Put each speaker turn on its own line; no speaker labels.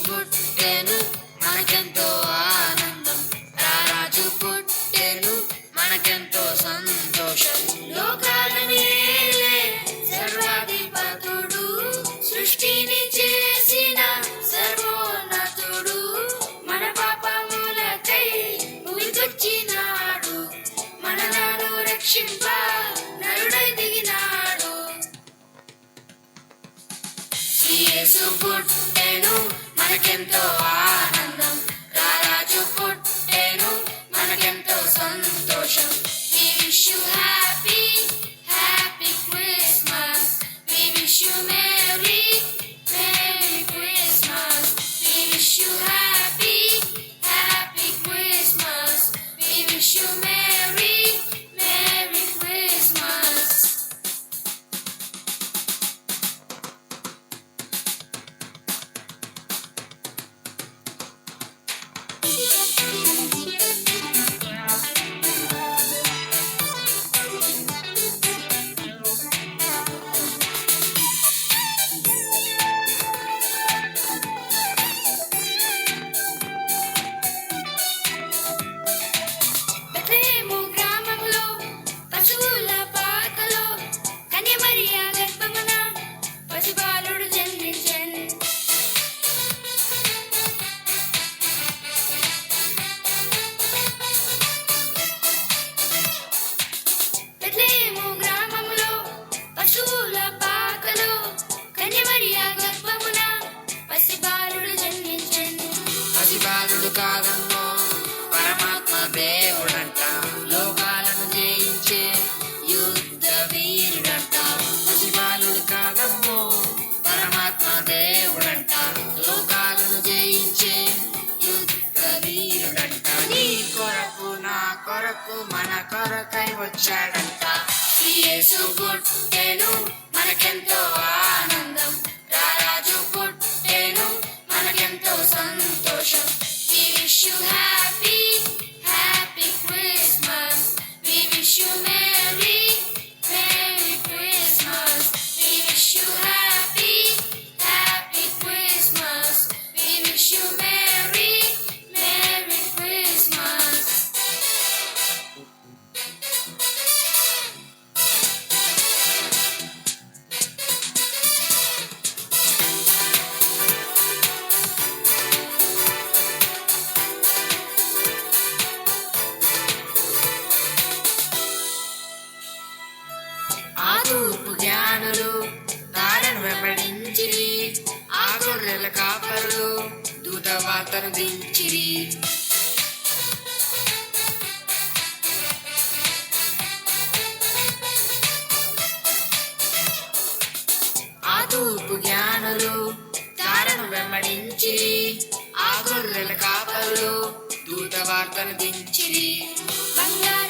పుట్టెను మనకెంతో ఆనందం, రారాజు పుట్టెను మనకెంతో సంతోషం. లోకాలని ఏలే సర్వాధిపతుడు, సృష్టిని చేసిన సర్వోన్నతుడు, మన పాపములకై భూమికొచ్చినాడు, మనలను రక్షింప నరుడై దిగినాడు. యేసు పుట్టెను మనకెంతో ఆనందం, రారాజు పుట్టెను మనకెంతో సంతోషం. We wish you happy, happy Christmas. We wish you merry, merry Christmas. We wish you happy, happy Christmas. We wish you merry, merry Christmas. Bethlehem గ్రామంలో పశువుల పాకలో కన్యమరియా గర్భమున పసిబాలుడు జన్మించెను. బెత్లెహేము గ్రామంలో పశువుల పాకలో కన్యమరియా గర్భమున పసిబాలుడు జన్మించెను. పసిబాలుడు కాదమ్మో పరమాత్మ దేవుడంట, లోకాలను జయించే యుద్ధ వీరుడంట. పసిబాలుడు కాదమ్మో పరమాత్మ దేవుడంట, లోకాలను జయించే యుద్ధ వీరుడంట. నీ కొరకు నా కొరకు మన కొరకై వచ్చాడంట. యేసు పుట్టెను మనకెంతో ఆనందం, రారాజు పుట్టెను మనకెంతో సంతోషం. We wish you happy, happy Christmas. We wish you merry, merry Christmas. We wish you happy, happy Christmas. We wish you merry, merry Christmas. ఆ తూర్పు జ్ఞానులు తారను వెంబడించిరి, ఆ గొర్రెల కాపరులు దూత వార్తను దించిరి. ఆ తూర్పు జ్ఞానులు తారను వెంబడించిరి, ఆ గొర్రెల కాపరులు దూత వార్తను దించిరి. బంగారు